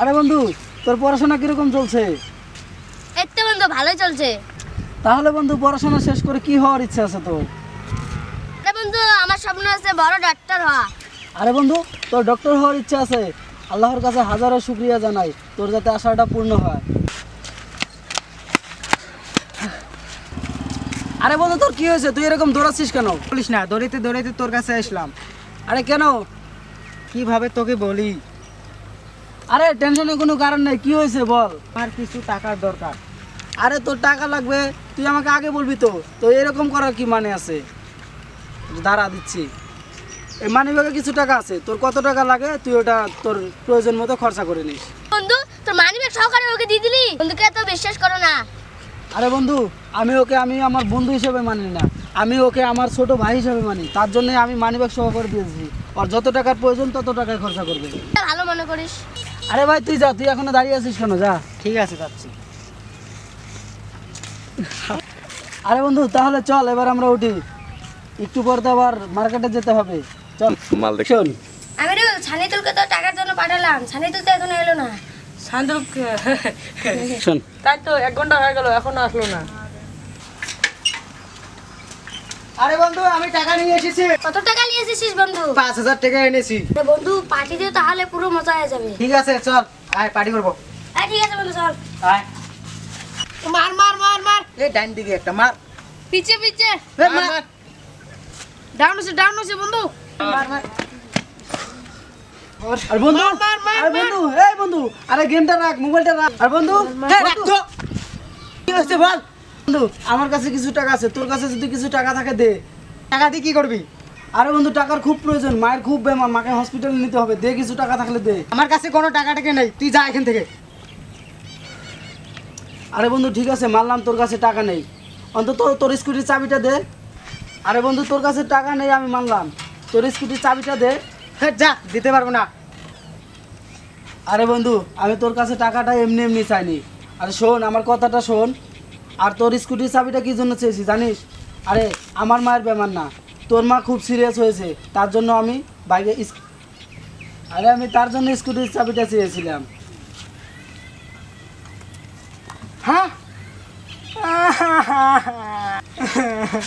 আরে বন্ধু, তোর পড়াশোনা কিরকম চলছে? এই তো বন্ধু ভালোই চলছে। তাহলে বন্ধু পড়াশোনা শেষ করে কি হওয়ার ইচ্ছা আছে তোর? আরে বন্ধু আমার স্বপ্ন আছে বড় ডাক্তার হওয়া। আরে বন্ধু, তোর ডক্টর হওয়ার ইচ্ছা আছে? আল্লাহর কাছে হাজারো শুকরিয়া জানাই তোর যাতে আশাটা পূর্ণ হয়। আরে বন্ধু, তোর কি হয়েছে? তুই এরকম দৌড়াচ্ছিস কেন? বলিস না, দৌড়াইতে দৌড়াইতে তোর কাছে আসলাম। আরে কেন? কিভাবে তোকে বলি, আরে টেনশনের কোনো কারণ নেই, কি হয়েছে বল। আমার কিছু টাকার দরকার। আরে তোর টাকা লাগবে, তুই আমাকে আগে বলবি তো। তো এরকম করার কি মানে আছে? দাঁড়া দিচ্ছি। এই মানিব্যাগে কিছু টাকা আছে, তোর কত টাকা লাগে তুই ওটা তোর প্রয়োজন মতো খরচা করে নিস। বন্ধু তোর মানিব্যাগ সহকারে ওকে দিয়ে দিলি? বন্ধুকে তো বিশ্বাস করো না। আরে বন্ধু, আমি আমার বন্ধু হিসেবে মানি না, আমি ওকে আমার ছোট ভাই হিসেবে মানি। তার জন্য আমি মানিব্যাগ সহ করে দিয়েছি। আর যত টাকার প্রয়োজন তত টাকায় খরচা করবে। ভালো মনে করিস। আরে ভাই তুই যা, তুই এখনো দাঁড়িয়ে আছিস কেন? যা। ঠিক আছে, যাচ্ছি। আরে বন্ধু তাহলে চল এবার আমরা উঠি, একটু পর তো আবার মার্কেটে যেতে হবে। চল মাল দেখ। শোন, আমি রে ছানিতুলকে তো টাকার জন্য পাঠালাম, ছানিতুল তো এখনো এলো না। শোন। তাই তো 1 ঘন্টা হয়ে গেল, এখনো আসলো না। আরে বন্ধু, আমি টাকা নিয়ে এসেছি। কত টাকা নিয়ে এসেছিস বন্ধু? 5,000 টাকা এনেছি। আরে বন্ধু পার্টি দিয়ে তাহলে পুরো মজা হয়ে যাবে। ঠিক আছে চল, আয় পার্টি করবো। ঠিক আছে বন্ধু চল। আয়। মার মার মার মার, এই ডাইন দিকে একটা মার। পিছে পিছে এ মার। ডাউন হচ্ছে বন্ধু। আর বন্ধু, মার, মার, আরে বন্ধু, এই বন্ধু, আরে গেমটা রাখ, মোবাইলটা রাখ। আর বন্ধু, এই রাখ তো। কি হচ্ছে বল? বন্ধু, আমার কাছে কিছু টাকা আছে, তোর কাছে যদি কিছু টাকা থাকে দে। টাকা দিয়ে কি করবি? আরে বন্ধু, টাকার খুব প্রয়োজন, মায়ের খুব বেমার, মাকে হসপিটালে নিতে হবে। দে, কিছু টাকা থাকলে দে। আমার কাছে কোনো টাকা টাকা নেই, তুই যা এখান থেকে। আরে বন্ধু ঠিক আছে, মানলাম তোর কাছে টাকা নেই, অন্তত তোর স্কুটির চাবিটা দে। আরে বন্ধু, তোর কাছে টাকা নেই আমি মানলাম, তোর স্কুটির চাবিটা দে। হ্যাঁ, যা, দিতে পারবো না। আরে বন্ধু, আমি তোর কাছে টাকাটা এমনি এমনি চাইনি। আরে শোন, আমার কথাটা শোন। আর তোর স্কুটির চাবিটা কি জন্য চেয়েছি জানিস? আরে আমার মায়ের বেমার না, তোর মা খুব সিরিয়াস হয়েছে, তার জন্য আমি বাইকে আমি তার জন্য স্কুটির চাবিটা চেয়েছিলাম। হ্যাঁ।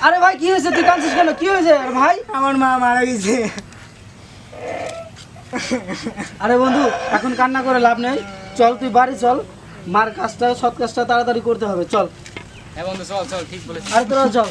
আরে ভাই কি হয়েছে? তুই কাঁদছিস কেন? কি হয়েছে আরে ভাই? আমার মা মারা গেছে। আরে বন্ধু, এখন কান্না করে লাভ নেই, চল তুই বাড়ি চল। মার কাজটা, সৎ কাজটা তাড়াতাড়ি করতে হবে, চল। হ্যাঁ বন্ধু, চল চল, ঠিক বলেছিস। আরে তোরা চল।